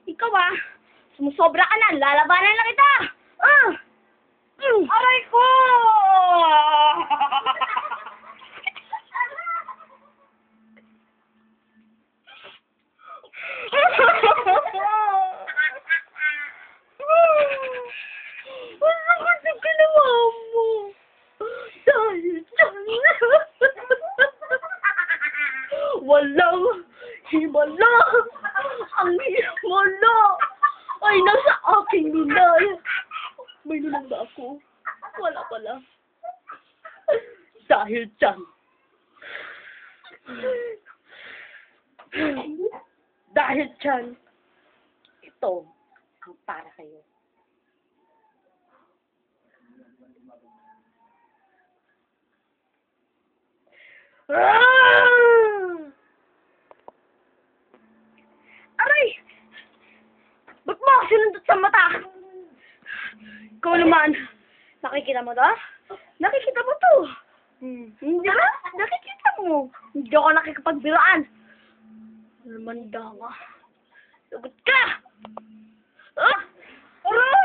Ikaw sumusobra ka na. Lalabanan lang kita. Aray ko! Ano kasi ginawa mo? Dahil walang himala. Ang himala ay nasa aking nunal. May nunal ba ako? Wala pala. Dahil dyan. Dahil dyan, ito ang para kayo. Aray! Ba't mo ako sinundot sa mata? Ikaw naman, nakikita mo to? Nakikita mo to? Hindi ba? Nakikita mo. Hindi ako nakikapagbiraan. Lumanda nga. Lagot ka! Aray!